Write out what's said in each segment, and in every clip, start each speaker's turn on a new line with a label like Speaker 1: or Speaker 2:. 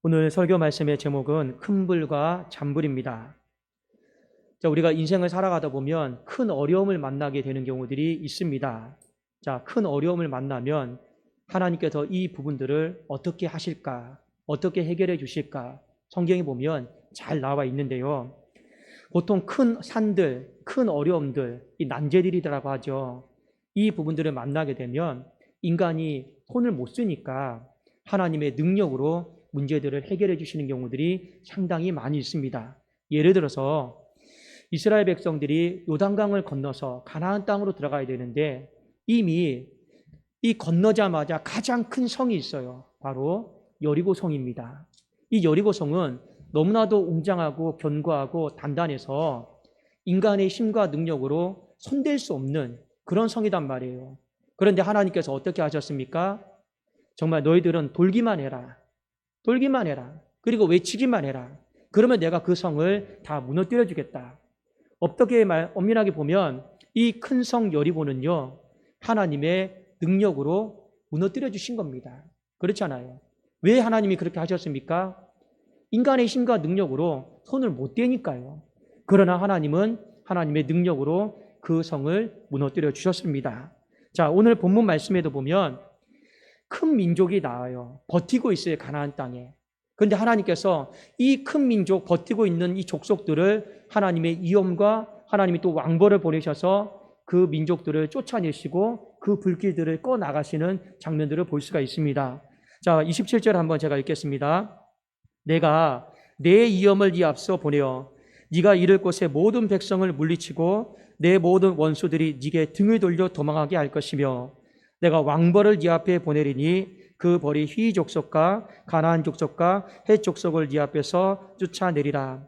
Speaker 1: 오늘 설교 말씀의 제목은 큰 불과 잔불입니다. 자, 우리가 인생을 살아가다 보면 큰 어려움을 만나게 되는 경우들이 있습니다. 자, 큰 어려움을 만나면 하나님께서 이 부분들을 어떻게 하실까? 어떻게 해결해 주실까? 성경에 보면 잘 나와 있는데요. 보통 큰 산들, 큰 어려움들, 이 난제들이라고 하죠. 이 부분들을 만나게 되면 인간이 손을 못 쓰니까 하나님의 능력으로 문제들을 해결해 주시는 경우들이 상당히 많이 있습니다. 예를 들어서 이스라엘 백성들이 요단강을 건너서 가나안 땅으로 들어가야 되는데 이미 이 건너자마자 가장 큰 성이 있어요. 바로 여리고성입니다. 이 여리고성은 너무나도 웅장하고 견고하고 단단해서 인간의 힘과 능력으로 손댈 수 없는 그런 성이란 말이에요. 그런데 하나님께서 어떻게 하셨습니까? 정말 너희들은 돌기만 해라. 돌기만 해라. 그리고 외치기만 해라. 그러면 내가 그 성을 다 무너뜨려 주겠다. 어떻게 엄밀하게 보면 이 큰 성 여리고는요, 하나님의 능력으로 무너뜨려 주신 겁니다. 그렇잖아요. 왜 하나님이 그렇게 하셨습니까? 인간의 힘과 능력으로 손을 못 대니까요. 그러나 하나님은 하나님의 능력으로 그 성을 무너뜨려 주셨습니다. 자, 오늘 본문 말씀에도 보면 큰 민족이 나와요. 버티고 있어요, 가나안 땅에. 그런데 하나님께서 이 큰 민족, 버티고 있는 이 족속들을 하나님의 위엄과 하나님이 또 왕벌을 보내셔서 그 민족들을 쫓아내시고 그 불길들을 꺼 나가시는 장면들을 볼 수가 있습니다. 자, 27절 한번 제가 읽겠습니다. 내가 내 위엄을 네 앞서 보내어 네가 이를 곳에 모든 백성을 물리치고 내 모든 원수들이 네게 등을 돌려 도망하게 할 것이며 내가 왕벌을 네 앞에 보내리니 그 벌이 휘 족속과 가나안 족속과 헷 족속을 네 앞에서 쫓아내리라.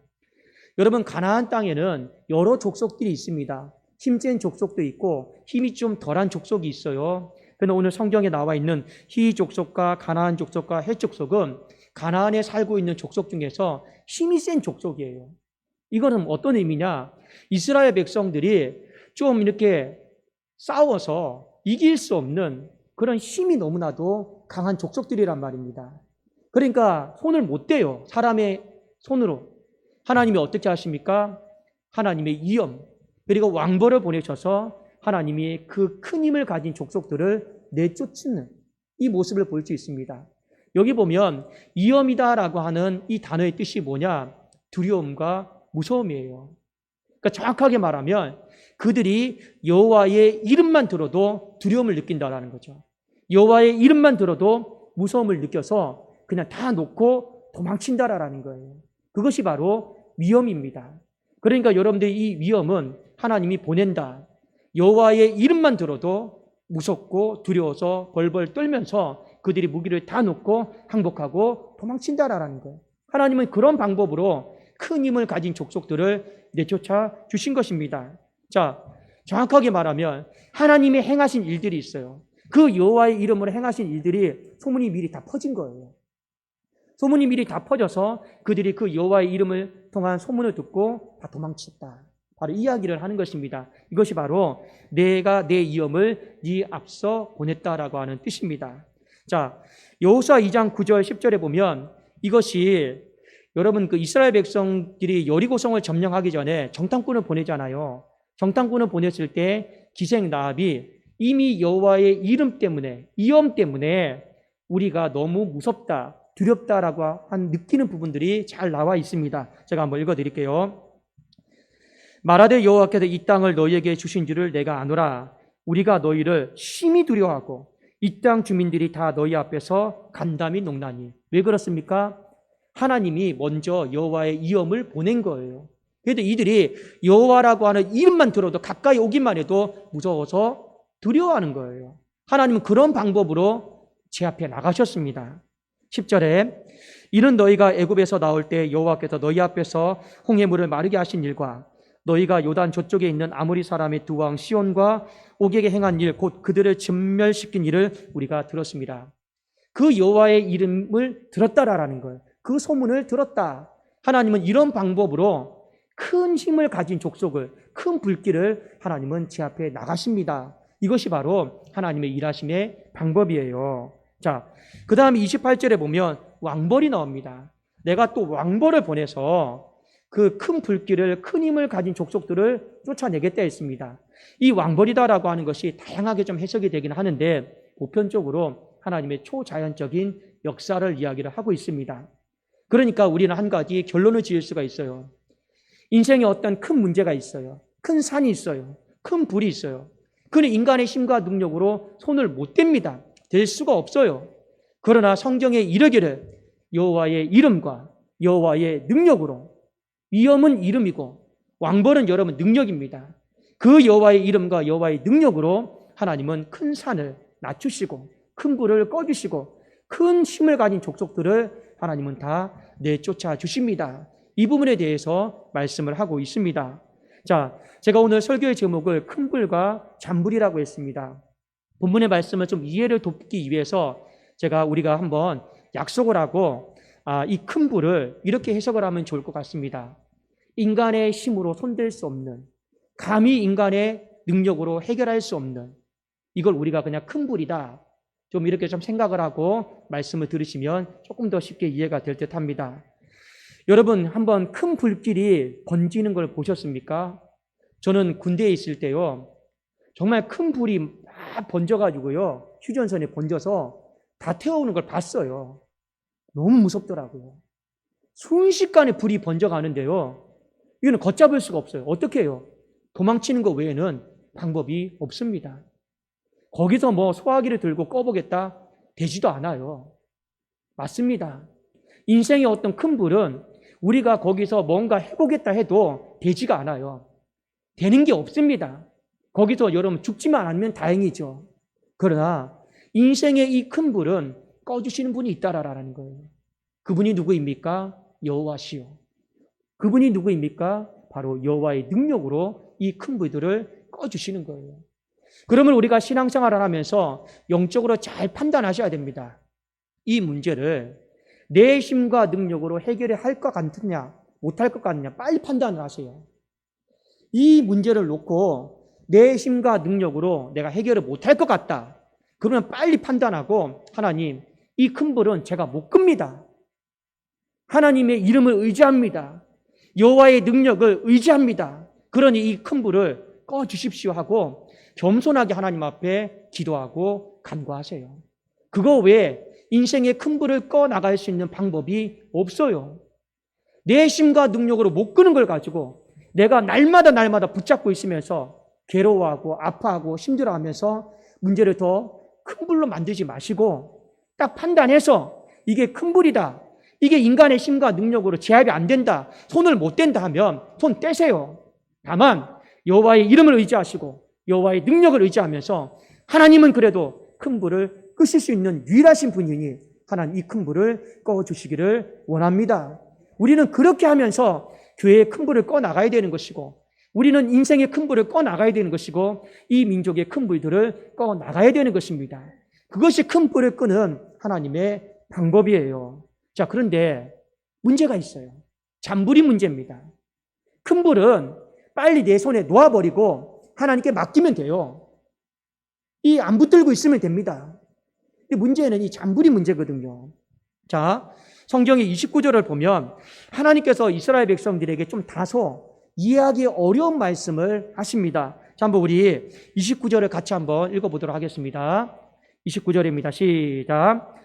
Speaker 1: 여러분, 가나안 땅에는 여러 족속들이 있습니다. 힘센 족속도 있고 힘이 좀 덜한 족속이 있어요. 그런데 오늘 성경에 나와 있는 휘 족속과 가나안 족속과 헷 족속은 가나안에 살고 있는 족속 중에서 힘이 센 족속이에요. 이거는 어떤 의미냐? 이스라엘 백성들이 좀 이렇게 싸워서 이길 수 없는 그런 힘이 너무나도 강한 족속들이란 말입니다. 그러니까 손을 못 대요. 사람의 손으로. 하나님이 어떻게 하십니까? 하나님의 위엄 그리고 왕벌을 보내셔서 하나님이 그 큰 힘을 가진 족속들을 내쫓는 이 모습을 볼 수 있습니다. 여기 보면 위엄이다라고 하는 이 단어의 뜻이 뭐냐? 두려움과 무서움이에요. 그러니까 정확하게 말하면 그들이 여호와의 이름만 들어도 두려움을 느낀다라는 거죠. 여호와의 이름만 들어도 무서움을 느껴서 그냥 다 놓고 도망친다라는 거예요. 그것이 바로 위엄입니다. 그러니까 여러분들 이 위엄은 하나님이 보낸다. 여호와의 이름만 들어도 무섭고 두려워서 벌벌 떨면서 그들이 무기를 다 놓고 항복하고 도망친다라는 거예요. 하나님은 그런 방법으로 큰 힘을 가진 족속들을 내쫓아 주신 것입니다. 자, 정확하게 말하면 하나님이 행하신 일들이 있어요. 그 여호와의 이름으로 행하신 일들이 소문이 미리 다 퍼진 거예요. 소문이 미리 다 퍼져서 그들이 그 여호와의 이름을 통한 소문을 듣고 다 도망쳤다. 바로 이야기를 하는 것입니다. 이것이 바로 내가 내 위엄을 네 앞서 보냈다라고 하는 뜻입니다. 자, 여호수아 2장 9절 10절에 보면 이것이 여러분 그 이스라엘 백성들이 여리고성을 점령하기 전에 정탐꾼을 보내잖아요. 정탐꾼을 보냈을 때 기생 라합이 이미 여호와의 이름 때문에 위엄 때문에 우리가 너무 무섭다, 두렵다라고 한 느끼는 부분들이 잘 나와 있습니다. 제가 한번 읽어드릴게요. 말하되 여호와께서 이 땅을 너희에게 주신 줄을 내가 아노라. 우리가 너희를 심히 두려워하고 이 땅 주민들이 다 너희 앞에서 간담이 농나니. 왜 그렇습니까? 하나님이 먼저 여호와의 위엄을 보낸 거예요. 그래도 이들이 여호와라고 하는 이름만 들어도 가까이 오기만 해도 무서워서 두려워하는 거예요. 하나님은 그런 방법으로 제 앞에 나가셨습니다. 10절에 이는 너희가 애굽에서 나올 때 여호와께서 너희 앞에서 홍해물을 마르게 하신 일과 너희가 요단 저쪽에 있는 아모리 사람의 두 왕 시온과 옥에게 행한 일 곧 그들을 진멸시킨 일을 우리가 들었습니다. 그 여호와의 이름을 들었다라는 거예요. 그 소문을 들었다. 하나님은 이런 방법으로 큰 힘을 가진 족속을, 큰 불길을 하나님은 제 앞에 나가십니다. 이것이 바로 하나님의 일하심의 방법이에요. 자, 그 다음에 28절에 보면 왕벌이 나옵니다. 내가 또 왕벌을 보내서 그 큰 불길을, 큰 힘을 가진 족속들을 쫓아내겠다 했습니다. 이 왕벌이다라고 하는 것이 다양하게 좀 해석이 되긴 하는데 보편적으로 하나님의 초자연적인 역사를 이야기를 하고 있습니다. 그러니까 우리는 한 가지 결론을 지을 수가 있어요. 인생에 어떤 큰 문제가 있어요. 큰 산이 있어요. 큰 불이 있어요. 그는 인간의 힘과 능력으로 손을 못 댑니다. 될 수가 없어요. 그러나 성경에 이르기를 여호와의 이름과 여호와의 능력으로, 위엄은 이름이고 왕벌은 여러분 능력입니다. 그 여호와의 이름과 여호와의 능력으로 하나님은 큰 산을 낮추시고 큰 불을 꺼주시고 큰 힘을 가진 족속들을 하나님은 다 내쫓아 주십니다. 이 부분에 대해서 말씀을 하고 있습니다. 자, 제가 오늘 설교의 제목을 큰 불과 잔불이라고 했습니다. 본문의 말씀을 좀 이해를 돕기 위해서 우리가 한번 약속을 하고 이 큰 불을 이렇게 해석을 하면 좋을 것 같습니다. 인간의 힘으로 손댈 수 없는, 감히 인간의 능력으로 해결할 수 없는, 이걸 우리가 그냥 큰 불이다, 좀 이렇게 좀 생각을 하고 말씀을 들으시면 조금 더 쉽게 이해가 될 듯 합니다. 여러분, 한번 큰 불길이 번지는 걸 보셨습니까? 저는 군대에 있을 때요, 정말 큰 불이 막 번져가지고요, 휴전선에 번져서 다 태워오는 걸 봤어요. 너무 무섭더라고요. 순식간에 불이 번져가는데요, 이거는 걷잡을 수가 없어요. 어떻게 해요? 도망치는 것 외에는 방법이 없습니다. 거기서 뭐 소화기를 들고 꺼보겠다? 되지도 않아요. 맞습니다. 인생의 어떤 큰 불은 우리가 거기서 뭔가 해보겠다 해도 되지가 않아요. 되는 게 없습니다. 거기서 여러분 죽지만 않으면 다행이죠. 그러나 인생의 이 큰 불은 꺼주시는 분이 있다라는 거예요. 그분이 누구입니까? 여호와시요. 그분이 누구입니까? 바로 여호와의 능력으로 이 큰 불들을 꺼주시는 거예요. 그러면 우리가 신앙생활을 하면서 영적으로 잘 판단하셔야 됩니다. 이 문제를 내 힘과 능력으로 해결을 할 것 같느냐, 못할 것 같느냐, 빨리 판단을 하세요. 이 문제를 놓고 내 힘과 능력으로 내가 해결을 못할 것 같다, 그러면 빨리 판단하고, 하나님, 이 큰 불은 제가 못 끕니다. 하나님의 이름을 의지합니다. 여호와의 능력을 의지합니다. 그러니 이 큰 불을 꺼주십시오 하고 겸손하게 하나님 앞에 기도하고 간구하세요. 그거 외에 인생의 큰 불을 꺼나갈 수 있는 방법이 없어요. 내 힘과 능력으로 못 끄는 걸 가지고 내가 날마다 붙잡고 있으면서 괴로워하고 아파하고 힘들어하면서 문제를 더 큰 불로 만들지 마시고 딱 판단해서 이게 큰 불이다, 이게 인간의 힘과 능력으로 제압이 안 된다, 손을 못 댄다 하면 손 떼세요. 다만 여호와의 이름을 의지하시고 여호와의 능력을 의지하면서 하나님은 그래도 큰 불을 끄실 수 있는 유일하신 분이니 하나님 이 큰 불을 꺼주시기를 원합니다. 우리는 그렇게 하면서 교회의 큰 불을 꺼나가야 되는 것이고, 우리는 인생의 큰 불을 꺼나가야 되는 것이고, 이 민족의 큰 불들을 꺼나가야 되는 것입니다. 그것이 큰 불을 끄는 하나님의 방법이에요. 자, 그런데 문제가 있어요. 잔불이 문제입니다. 큰 불은 빨리 내 손에 놓아버리고 하나님께 맡기면 돼요. 안 붙들고 있으면 됩니다. 근데 문제는 이 잔불이 문제거든요. 자, 성경의 29절을 보면 하나님께서 이스라엘 백성들에게 좀 다소 이해하기 어려운 말씀을 하십니다. 자, 한번 우리 29절을 같이 한번 읽어보도록 하겠습니다. 29절입니다. 시작.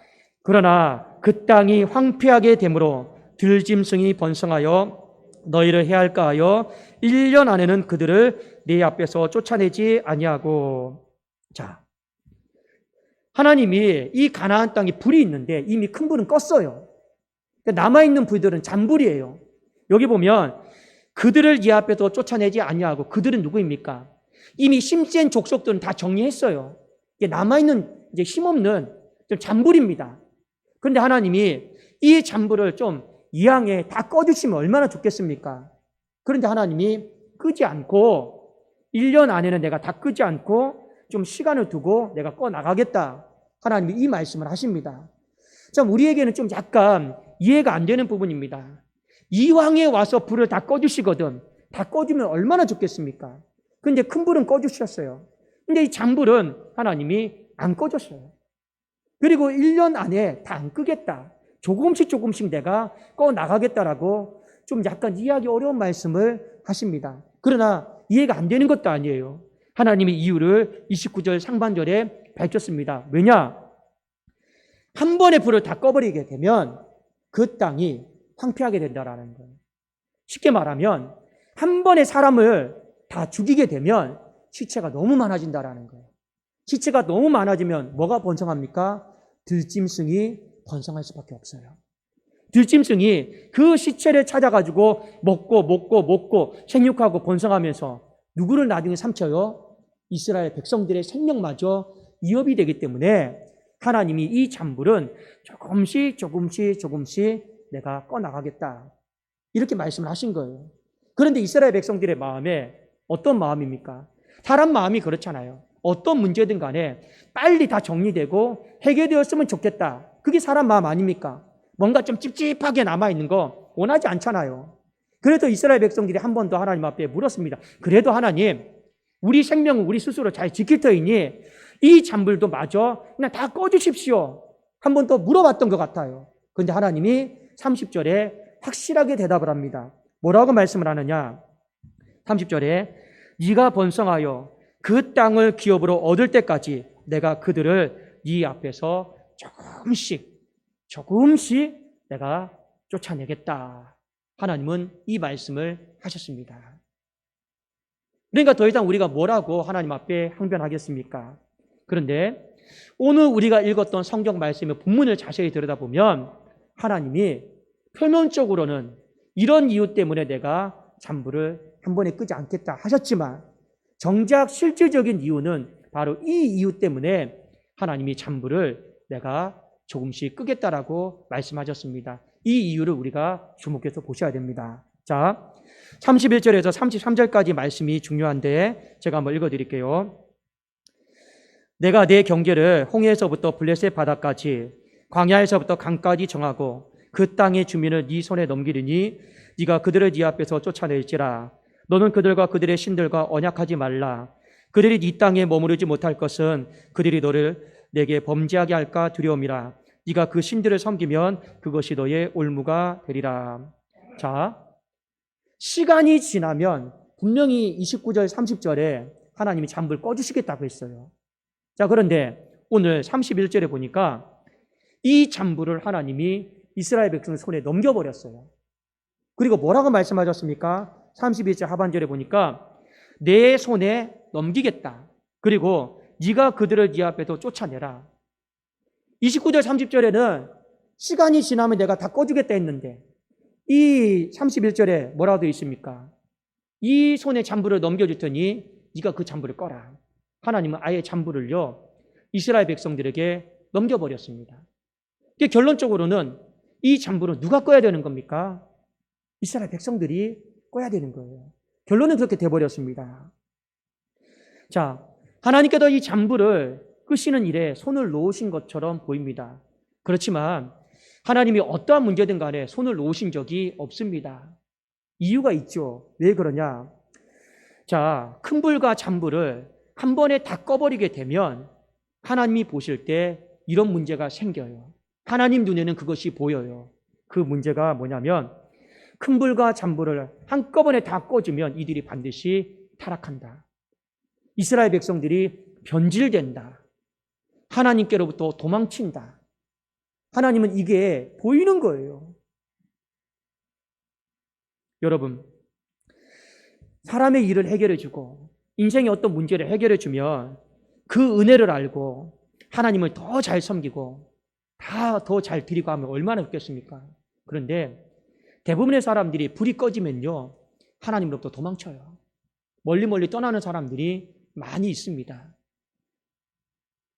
Speaker 1: 그러나 그 땅이 황폐하게 되므로 들짐승이 번성하여 너희를 해할까 하여 1년 안에는 그들을 네 앞에서 쫓아내지 아니하고. 자, 하나님이 이 가나안 땅에 불이 있는데 이미 큰 불은 껐어요. 남아있는 불들은 잔불이에요. 여기 보면 그들을 네 앞에서 쫓아내지 아니하고, 그들은 누구입니까? 이미 힘센 족속들은 다 정리했어요. 남아있는 이제 힘없는 좀 잔불입니다. 그런데 하나님이 이 잔불을 좀 이왕에 다 꺼주시면 얼마나 좋겠습니까? 그런데 하나님이 끄지 않고 1년 안에는 내가 다 끄지 않고 좀 시간을 두고 내가 꺼나가겠다, 하나님이 이 말씀을 하십니다. 참 우리에게는 좀 약간 이해가 안 되는 부분입니다. 이왕에 와서 불을 다 꺼주시거든, 다 꺼주면 얼마나 좋겠습니까? 그런데 큰 불은 꺼주셨어요. 근데 이 잔불은 하나님이 안 꺼줬어요. 그리고 1년 안에 다 안 끄겠다, 조금씩 내가 꺼나가겠다라고 좀 약간 이해하기 어려운 말씀을 하십니다. 그러나 이해가 안 되는 것도 아니에요. 하나님의 이유를 29절 상반절에 밝혔습니다. 왜냐? 한 번에 불을 다 꺼버리게 되면 그 땅이 황폐하게 된다라는 거예요. 쉽게 말하면 한 번에 사람을 다 죽이게 되면 시체가 너무 많아진다라는 거예요. 시체가 너무 많아지면 뭐가 번성합니까? 들짐승이 번성할 수밖에 없어요. 들짐승이 그 시체를 찾아가지고 먹고 생육하고 번성하면서 누구를 나중에 삼켜요? 이스라엘 백성들의 생명마저 위협이 되기 때문에 하나님이 이 잔불은 조금씩 내가 꺼나가겠다. 이렇게 말씀을 하신 거예요. 그런데 이스라엘 백성들의 마음에 어떤 마음입니까? 사람 마음이 그렇잖아요. 어떤 문제든 간에 빨리 다 정리되고 해결되었으면 좋겠다. 그게 사람 마음 아닙니까? 뭔가 좀 찝찝하게 남아있는 거 원하지 않잖아요. 그래서 이스라엘 백성들이 한 번 더 하나님 앞에 물었습니다. 그래도 하나님, 우리 생명은 우리 스스로 잘 지킬 터이니 이 잔불도 마저 그냥 다 꺼주십시오. 한 번 더 물어봤던 것 같아요. 그런데 하나님이 30절에 확실하게 대답을 합니다. 뭐라고 말씀을 하느냐? 30절에 네가 번성하여 그 땅을 기업으로 얻을 때까지 내가 그들을 네 앞에서 조금씩 내가 쫓아내겠다. 하나님은 이 말씀을 하셨습니다. 그러니까 더 이상 우리가 뭐라고 하나님 앞에 항변하겠습니까? 그런데 오늘 우리가 읽었던 성경 말씀의 본문을 자세히 들여다보면 하나님이 표면적으로는 이런 이유 때문에 내가 잔불을 한 번에 끄지 않겠다 하셨지만 정작 실질적인 이유는 바로 이 이유 때문에 하나님이 잔불을 내가 조금씩 끄겠다라고 말씀하셨습니다. 이 이유를 우리가 주목해서 보셔야 됩니다. 자, 31절에서 33절까지 말씀이 중요한데 제가 한번 읽어드릴게요. 내가 내 경계를 홍해에서부터 블레셋 바다까지 광야에서부터 강까지 정하고 그 땅의 주민을 네 손에 넘기리니 네가 그들을 네 앞에서 쫓아낼지라. 너는 그들과 그들의 신들과 언약하지 말라. 그들이 네 땅에 머무르지 못할 것은 그들이 너를 내게 범죄하게 할까 두려움이라. 네가 그 신들을 섬기면 그것이 너의 올무가 되리라. 자, 시간이 지나면 분명히 29절 30절에 하나님이 잔불 꺼주시겠다고 했어요. 자, 그런데 오늘 31절에 보니까 이 잔불을 하나님이 이스라엘 백성의 손에 넘겨버렸어요. 그리고 뭐라고 말씀하셨습니까? 31절 하반절에 보니까 내 손에 넘기겠다. 그리고 네가 그들을 네 앞에서 쫓아내라. 29절 30절에는 시간이 지나면 내가 다 꺼주겠다 했는데 이 31절에 뭐라고 되어 있습니까? 이 손에 잔불을 넘겨줄 테니 네가 그 잔불을 꺼라. 하나님은 아예 잔불을요 이스라엘 백성들에게 넘겨버렸습니다. 결론적으로는 이 잔불은 누가 꺼야 되는 겁니까? 이스라엘 백성들이 꺼야 되는 거예요. 결론은 그렇게 돼버렸습니다. 자, 하나님께서 이 잔불을 끄시는 일에 손을 놓으신 것처럼 보입니다. 그렇지만 하나님이 어떠한 문제든 간에 손을 놓으신 적이 없습니다. 이유가 있죠. 왜 그러냐? 자, 큰 불과 잔불을 한 번에 다 꺼버리게 되면 하나님이 보실 때 이런 문제가 생겨요. 하나님 눈에는 그것이 보여요. 그 문제가 뭐냐면 큰 불과 잔불을 한꺼번에 다 꺼주면 이들이 반드시 타락한다. 이스라엘 백성들이 변질된다. 하나님께로부터 도망친다. 하나님은 이게 보이는 거예요. 여러분, 사람의 일을 해결해주고 인생의 어떤 문제를 해결해주면 그 은혜를 알고 하나님을 더 잘 섬기고 다 더 잘 드리고 하면 얼마나 좋겠습니까? 그런데 대부분의 사람들이 불이 꺼지면요 하나님으로부터 도망쳐요. 멀리 떠나는 사람들이 많이 있습니다.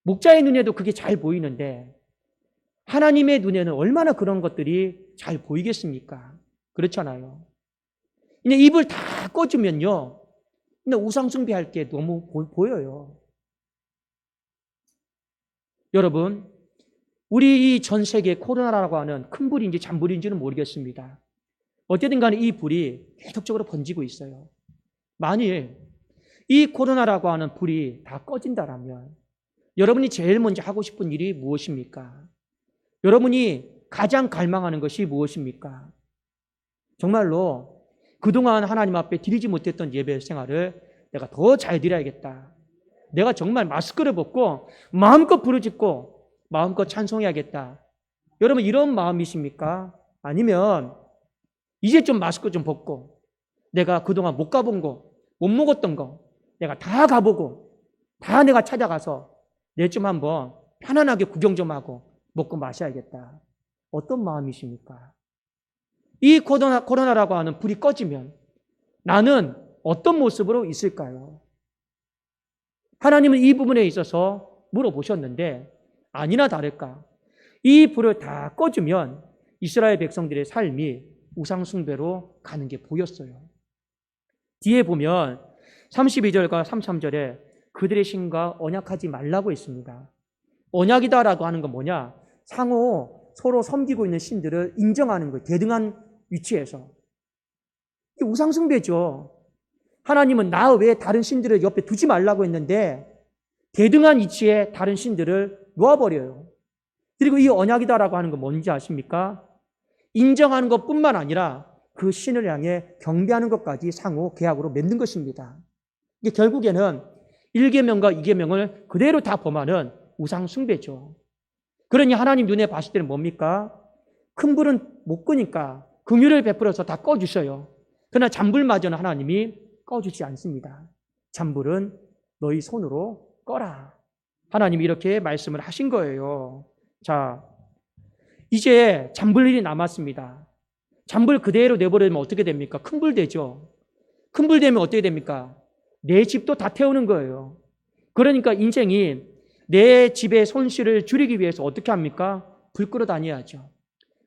Speaker 1: 목자의 눈에도 그게 잘 보이는데 하나님의 눈에는 얼마나 그런 것들이 잘 보이겠습니까? 그렇잖아요. 근데 입을 다 꺼주면요 근데 우상숭배할 게 너무 보여요. 여러분, 우리 이 전 세계 코로나라고 하는 큰 불인지 잔불인지는 모르겠습니다. 어쨌든 간에 이 불이 계속적으로 번지고 있어요. 만일 이 코로나라고 하는 불이 다 꺼진다라면 여러분이 제일 먼저 하고 싶은 일이 무엇입니까? 여러분이 가장 갈망하는 것이 무엇입니까? 정말로 그동안 하나님 앞에 드리지 못했던 예배 생활을 내가 더 잘 드려야겠다. 내가 정말 마스크를 벗고 마음껏 부르짖고 마음껏 찬송해야겠다. 여러분 이런 마음이십니까? 아니면 이제 좀 마스크 좀 벗고 내가 그동안 못 가본 거, 못 먹었던 거 내가 다 가보고 다 내가 찾아가서 내 좀 한번 편안하게 구경 좀 하고 먹고 마셔야겠다. 어떤 마음이십니까? 이 코로나라고 하는 불이 꺼지면 나는 어떤 모습으로 있을까요? 하나님은 이 부분에 있어서 물어보셨는데 아니나 다를까 이 불을 다 꺼주면 이스라엘 백성들의 삶이 우상숭배로 가는 게 보였어요. 뒤에 보면 32절과 33절에 그들의 신과 언약하지 말라고 했습니다. 언약이다라고 하는 건 뭐냐? 상호 서로 섬기고 있는 신들을 인정하는 거예요. 대등한 위치에서. 이게 우상숭배죠. 하나님은 나 외에 다른 신들을 옆에 두지 말라고 했는데 대등한 위치에 다른 신들을 놓아버려요. 그리고 이 언약이다라고 하는 건 뭔지 아십니까? 인정하는 것뿐만 아니라 그 신을 향해 경배하는 것까지 상호 계약으로 맺는 것입니다. 이게 결국에는 1계명과 2계명을 그대로 다 범하는 우상숭배죠. 그러니 하나님 눈에 봤을 때는 뭡니까? 큰 불은 못 끄니까 긍휼을 베풀어서 다 꺼주셔요. 그러나 잔불마저는 하나님이 꺼주지 않습니다. 잔불은 너희 손으로 꺼라. 하나님이 이렇게 말씀을 하신 거예요. 자, 이제 잔불 일이 남았습니다. 잔불 그대로 내버리면 어떻게 됩니까? 큰 불 되죠. 큰 불 되면 어떻게 됩니까? 내 집도 다 태우는 거예요. 그러니까 인생이 내 집의 손실을 줄이기 위해서 어떻게 합니까? 불 끄러 다녀야죠.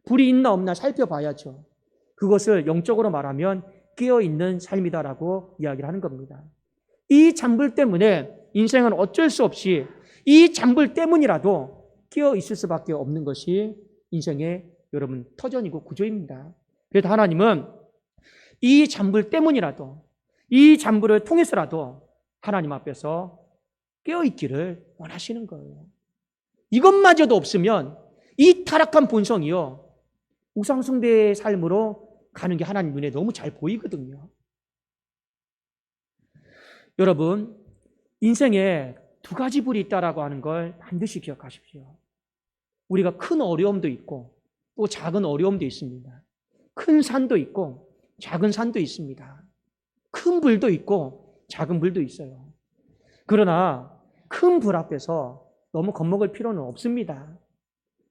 Speaker 1: 불이 있나 없나 살펴봐야죠. 그것을 영적으로 말하면 깨어있는 삶이다라고 이야기를 하는 겁니다. 이 잔불 때문에 인생은 어쩔 수 없이 이 잔불 때문이라도 깨어있을 수밖에 없는 것이 인생의 여러분 터전이고 구조입니다. 그래서 하나님은 이 잔불 때문이라도 이 잔불을 통해서라도 하나님 앞에서 깨어있기를 원하시는 거예요. 이것마저도 없으면 이 타락한 본성이요 우상숭배의 삶으로 가는 게 하나님 눈에 너무 잘 보이거든요. 여러분 인생에 두 가지 불이 있다라고 하는 걸 반드시 기억하십시오. 우리가 큰 어려움도 있고 또 작은 어려움도 있습니다. 큰 산도 있고 작은 산도 있습니다. 큰 불도 있고 작은 불도 있어요. 그러나 큰 불 앞에서 너무 겁먹을 필요는 없습니다.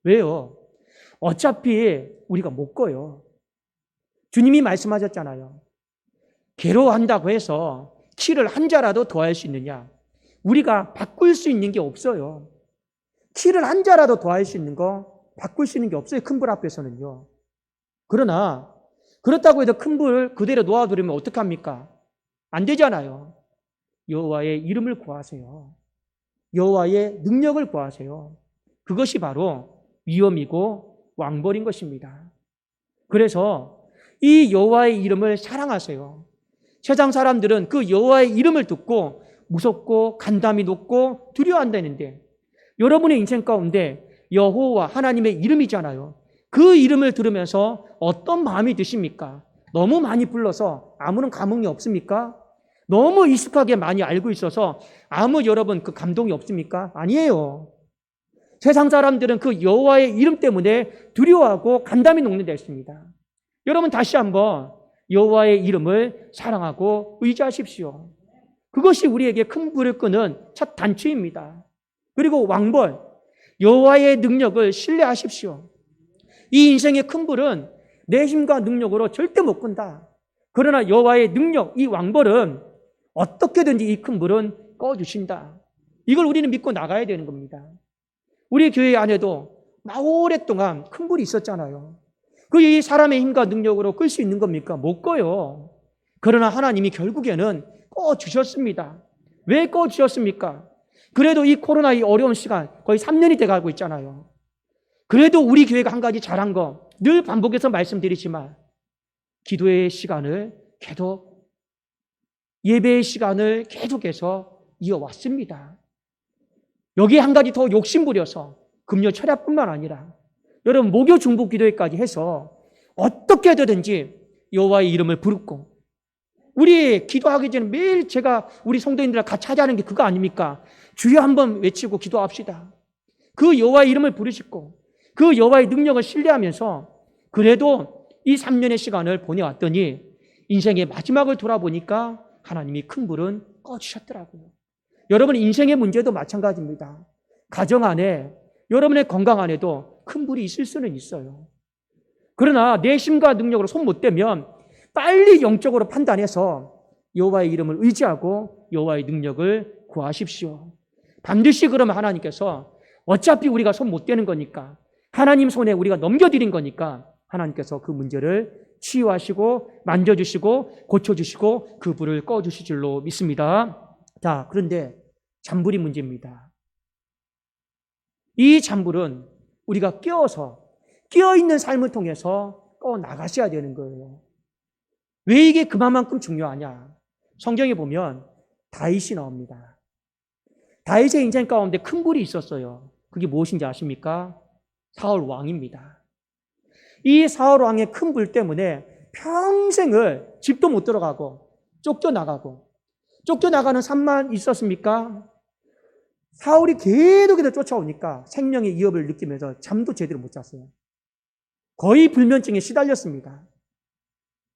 Speaker 1: 왜요? 어차피 우리가 못 꺼요. 주님이 말씀하셨잖아요. 괴로워한다고 해서 키를 한 자라도 더할 수 있느냐? 우리가 바꿀 수 있는 게 없어요. 키를 한 자라도 더할 수 있는 거 바꿀 수 있는 게 없어요. 큰 불 앞에서는요. 그러나 그렇다고 해서 큰 불 그대로 놓아두려면 어떡합니까? 안 되잖아요. 여호와의 이름을 구하세요. 여호와의 능력을 구하세요. 그것이 바로 위엄이고 왕벌인 것입니다. 그래서 이 여호와의 이름을 사랑하세요. 세상 사람들은 그 여호와의 이름을 듣고 무섭고 간담이 높고 두려워한다는데 여러분의 인생 가운데 여호와 하나님의 이름이잖아요. 그 이름을 들으면서 어떤 마음이 드십니까? 너무 많이 불러서 아무런 감흥이 없습니까? 너무 익숙하게 많이 알고 있어서 아무 여러분 그 감동이 없습니까? 아니에요. 세상 사람들은 그 여호와의 이름 때문에 두려워하고 간담이 녹는 데 있습니다. 여러분 다시 한번 여호와의 이름을 사랑하고 의지하십시오. 그것이 우리에게 큰 불을 끄는 첫 단추입니다. 그리고 왕벌, 여호와의 능력을 신뢰하십시오. 이 인생의 큰 불은 내 힘과 능력으로 절대 못 끈다. 그러나 여호와의 능력, 이 왕벌은 어떻게든지 이 큰 불은 꺼주신다. 이걸 우리는 믿고 나가야 되는 겁니다. 우리 교회 안에도 오랫동안 큰 불이 있었잖아요. 이 사람의 힘과 능력으로 끌 수 있는 겁니까? 못 꺼요. 그러나 하나님이 결국에는 꺼주셨습니다. 왜 꺼주셨습니까? 그래도 이 코로나 이 어려운 시간 거의 3년이 돼가고 있잖아요. 그래도 우리 교회가 한 가지 잘한 거 늘 반복해서 말씀드리지만 기도의 시간을 계속 예배의 시간을 계속해서 이어왔습니다. 여기에 한 가지 더 욕심부려서 금요 철야뿐만 아니라 여러분 목요 중보 기도회까지 해서 어떻게 하든지 여호와의 이름을 부르고, 우리 기도하기 전에 매일 제가 우리 성도님들과 같이 하자는 게 그거 아닙니까? 주여 한번 외치고 기도합시다. 그 여호와의 이름을 부르시고 그 여호와의 능력을 신뢰하면서 그래도 이 3년의 시간을 보내왔더니 인생의 마지막을 돌아보니까 하나님이 큰 불은 꺼주셨더라고요. 여러분 인생의 문제도 마찬가지입니다. 가정 안에, 여러분의 건강 안에도 큰 불이 있을 수는 있어요. 그러나 내 힘과 능력으로 손 못 대면 빨리 영적으로 판단해서 여호와의 이름을 의지하고 여호와의 능력을 구하십시오. 반드시 그러면 하나님께서, 어차피 우리가 손 못 대는 거니까, 하나님 손에 우리가 넘겨드린 거니까 하나님께서 그 문제를 치유하시고 만져주시고 고쳐주시고 그 불을 꺼주실 줄로 믿습니다. 자, 그런데 잔불이 문제입니다. 이 잔불은 우리가 깨어있는 삶을 통해서 꺼나가셔야 되는 거예요. 왜 이게 그만큼 중요하냐? 성경에 보면 다윗이 나옵니다. 다윗의 인생 가운데 큰 불이 있었어요. 그게 무엇인지 아십니까? 사울 왕입니다. 이 사울 왕의 큰 불 때문에 평생을 집도 못 들어가고 쫓겨나가는 삶만 있었습니까? 사울이 계속해서 쫓아오니까 생명의 위협을 느끼면서 잠도 제대로 못 잤어요. 거의 불면증에 시달렸습니다.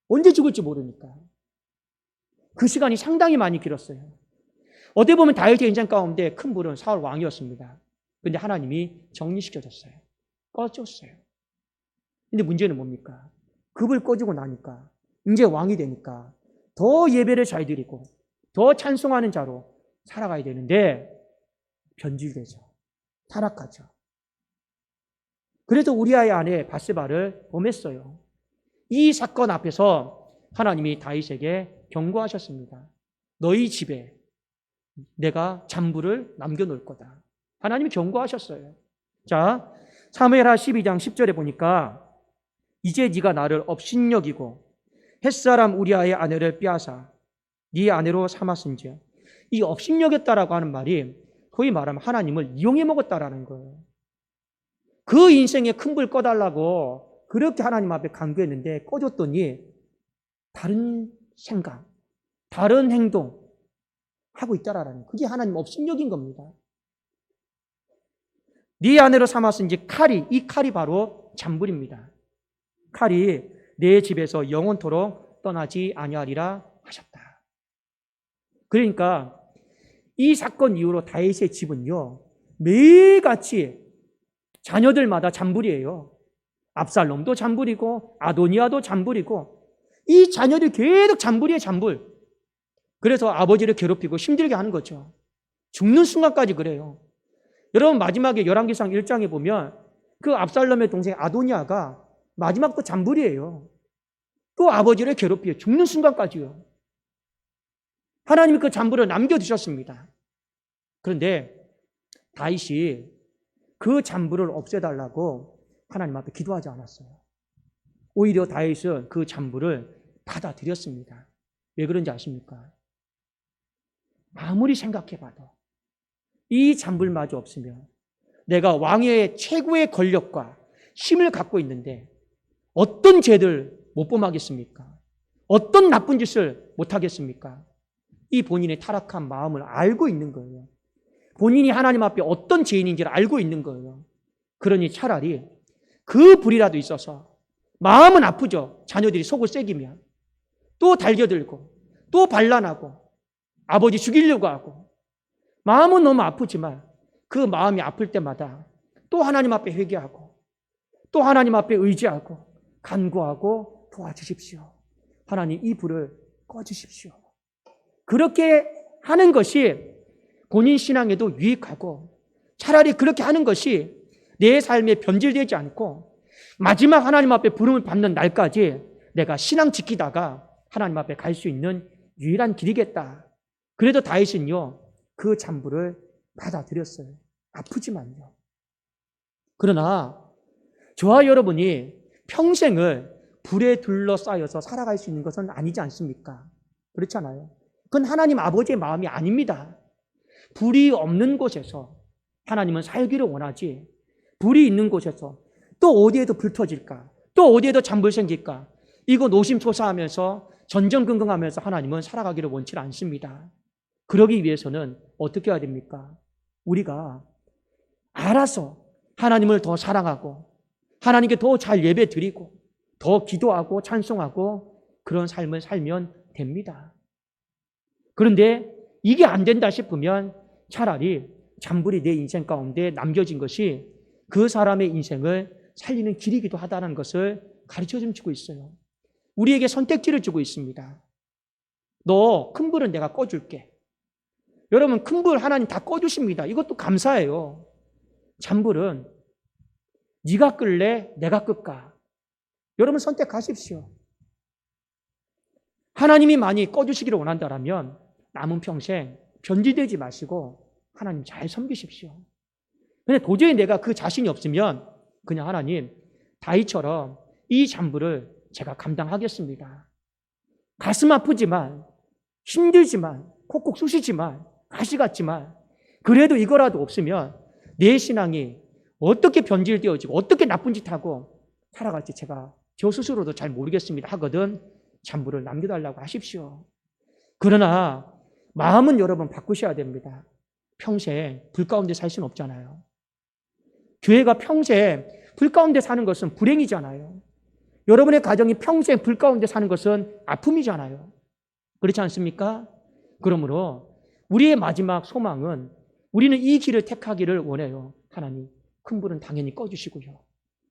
Speaker 1: 언제 죽을지 모르니까. 그 시간이 상당히 많이 길었어요. 어떻게 보면 다윗의 인생 가운데 큰 불은 사울 왕이었습니다. 그런데 하나님이 정리시켜줬어요. 꺼줬어요. 근데 문제는 뭡니까? 그 불 꺼주고 나니까 이제 왕이 되니까 더 예배를 잘 드리고 더 찬송하는 자로 살아가야 되는데 변질되죠. 타락하죠. 그래서 우리아의 아내 밧세바를 범했어요. 이 사건 앞에서 하나님이 다윗에게 경고하셨습니다. 너희 집에 내가 잔불을 남겨놓을 거다. 하나님이 경고하셨어요. 자, 사무엘하 12장 10절에 보니까 이제 네가 나를 업신여기고 햇사람 우리아의 아내를 빼앗아 네 아내로 삼았은즉, 이 업신여겼다라고 하는 말이 거의 말하면 하나님을 이용해 먹었다라는 거예요. 그 인생에 큰 불 꺼달라고 그렇게 하나님 앞에 간구했는데 꺼줬더니 다른 생각, 다른 행동 하고 있다라는 거예요. 그게 하나님 업신여긴 겁니다. 네 아내로 삼았은즉 이 칼이 바로 잔불입니다. 칼이 내 집에서 영원토록 떠나지 아니하리라 하셨다. 그러니까 이 사건 이후로 다윗의 집은요, 매일같이 자녀들마다 잔불이에요. 압살롬도 잔불이고 아도니아도 잔불이고, 이 자녀들 계속 잔불이에요, 잔불. 그래서 아버지를 괴롭히고 힘들게 하는 거죠. 죽는 순간까지 그래요. 여러분 마지막에 열왕기상 1장에 보면 그 압살롬의 동생 아도니아가 마지막도 잔불이에요. 또 아버지를 괴롭히고 죽는 순간까지요. 하나님이 그 잔불을 남겨두셨습니다. 그런데 다윗이 그 잔불을 없애달라고 하나님 앞에 기도하지 않았어요. 오히려 다윗은 그 잔불을 받아들였습니다. 왜 그런지 아십니까? 아무리 생각해봐도 이 잔불마저 없으면 내가 왕의 최고의 권력과 힘을 갖고 있는데 어떤 죄를 못 범하겠습니까? 어떤 나쁜 짓을 못 하겠습니까? 이 본인의 타락한 마음을 알고 있는 거예요. 본인이 하나님 앞에 어떤 죄인인지를 알고 있는 거예요. 그러니 차라리 그 불이라도 있어서, 마음은 아프죠. 자녀들이 속을 새기면 또 달겨들고 또 반란하고 아버지 죽이려고 하고, 마음은 너무 아프지만 그 마음이 아플 때마다 또 하나님 앞에 회개하고 또 하나님 앞에 의지하고 간구하고 도와주십시오. 하나님 이 불을 꺼주십시오. 그렇게 하는 것이 본인 신앙에도 유익하고, 차라리 그렇게 하는 것이 내 삶에 변질되지 않고 마지막 하나님 앞에 부름을 받는 날까지 내가 신앙 지키다가 하나님 앞에 갈 수 있는 유일한 길이겠다. 그래도 다윗은요, 그 잔불을 받아들였어요. 아프지만요. 그러나 저와 여러분이 평생을 불에 둘러싸여서 살아갈 수 있는 것은 아니지 않습니까? 그렇잖아요. 그건 하나님 아버지의 마음이 아닙니다. 불이 없는 곳에서 하나님은 살기를 원하지, 불이 있는 곳에서 또 어디에도 불 터질까? 또 어디에도 잔불 생길까? 이거 노심초사하면서 전전긍긍하면서 하나님은 살아가기를 원치 않습니다. 그러기 위해서는 어떻게 해야 됩니까? 우리가 알아서 하나님을 더 사랑하고 하나님께 더 잘 예배 드리고 더 기도하고 찬송하고 그런 삶을 살면 됩니다. 그런데 이게 안 된다 싶으면 차라리 잔불이 내 인생 가운데 남겨진 것이 그 사람의 인생을 살리는 길이기도 하다는 것을 가르쳐 주고 있어요. 우리에게 선택지를 주고 있습니다. 너 큰 불은 내가 꺼줄게. 여러분, 큰 불 하나님 다 꺼주십니다. 이것도 감사해요. 잔불은 네가 끌래? 내가 끌까? 여러분 선택하십시오. 하나님이 많이 꺼주시기를 원한다면 남은 평생 변질되지 마시고 하나님 잘 섬기십시오. 근데 도저히 내가 그 자신이 없으면 그냥 하나님, 다윗처럼 이 잔불을 제가 감당하겠습니다. 가슴 아프지만 힘들지만 콕콕 쑤시지만 가시 같지만 그래도 이거라도 없으면 내 신앙이 어떻게 변질되어지고 어떻게 나쁜 짓 하고 살아갈지 제가 저 스스로도 잘 모르겠습니다 하거든 잔불을 남겨달라고 하십시오. 그러나 마음은 여러분 바꾸셔야 됩니다. 평생 불 가운데 살 수는 없잖아요. 교회가 평생 불 가운데 사는 것은 불행이잖아요. 여러분의 가정이 평생 불 가운데 사는 것은 아픔이잖아요. 그렇지 않습니까? 그러므로 우리의 마지막 소망은 우리는 이 길을 택하기를 원해요. 하나님, 큰 불은 당연히 꺼주시고요.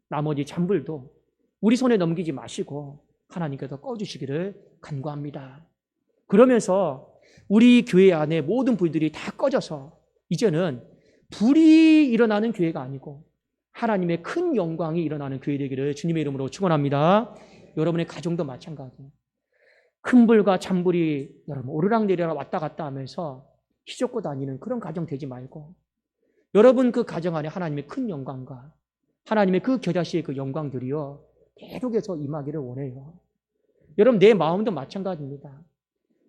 Speaker 1: 나머지 잔불도 우리 손에 넘기지 마시고 하나님께서 꺼주시기를 간구합니다. 그러면서 우리 교회 안에 모든 불들이 다 꺼져서 이제는 불이 일어나는 교회가 아니고 하나님의 큰 영광이 일어나는 교회 되기를 주님의 이름으로 축원합니다. 여러분의 가정도 마찬가지예요. 큰 불과 잔불이 여러분 오르락내리락 왔다 갔다 하면서 휘젓고 다니는 그런 가정 되지 말고 여러분 그 가정 안에 하나님의 큰 영광과 하나님의 그 겨자씨의 그 영광들이요 계속해서 임하기를 원해요. 여러분 내 마음도 마찬가지입니다.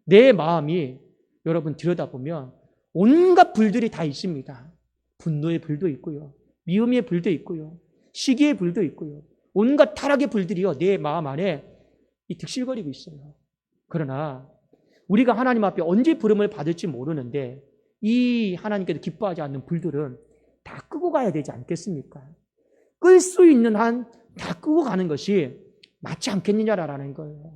Speaker 1: 내 마음이 여러분 들여다보면 온갖 불들이 다 있습니다. 분노의 불도 있고요. 미움의 불도 있고요. 시기의 불도 있고요. 온갖 타락의 불들이요 내 마음 안에 득실거리고 있어요. 그러나 우리가 하나님 앞에 언제 부름을 받을지 모르는데 이 하나님께서 기뻐하지 않는 불들은 다 끄고 가야 되지 않겠습니까? 끌 수 있는 한 다 끄고 가는 것이 맞지 않겠느냐라는 거예요.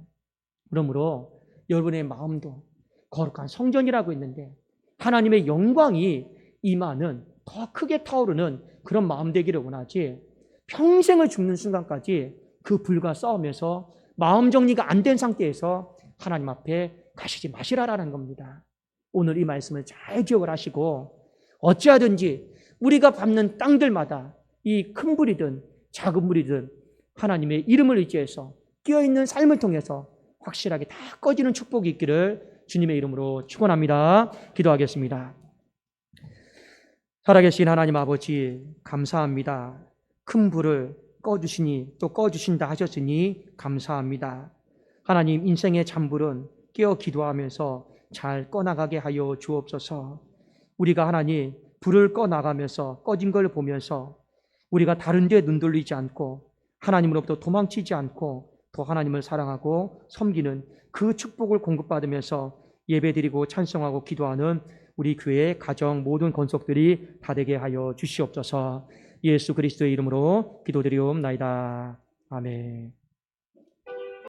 Speaker 1: 그러므로 여러분의 마음도 거룩한 성전이라고 했는데 하나님의 영광이 임하는 더 크게 타오르는 그런 마음 되기를 원하지 평생을 죽는 순간까지 그 불과 싸우면서 마음 정리가 안 된 상태에서 하나님 앞에 가시지 마시라라는 겁니다. 오늘 이 말씀을 잘 기억을 하시고 어찌하든지 우리가 밟는 땅들마다 이 큰 불이든 작은 불이든 하나님의 이름을 의지해서 끼어있는 삶을 통해서 확실하게 다 꺼지는 축복이 있기를 주님의 이름으로 축원합니다. 기도하겠습니다. 살아계신 하나님 아버지 감사합니다. 큰 불을 꺼주시니 또 꺼주신다 하셨으니 감사합니다. 하나님 인생의 잔불은 깨어 기도하면서 잘 꺼나가게 하여 주옵소서. 우리가 하나님 불을 꺼나가면서 꺼진 걸 보면서 우리가 다른 데 눈 돌리지 않고 하나님으로부터 도망치지 않고 더 하나님을 사랑하고 섬기는 그 축복을 공급받으면서 예배드리고 찬송하고 기도하는 우리 교회 가정 모든 건속들이 다 되게 하여 주시옵소서. 예수 그리스도의 이름으로 기도드리옵나이다. 아멘.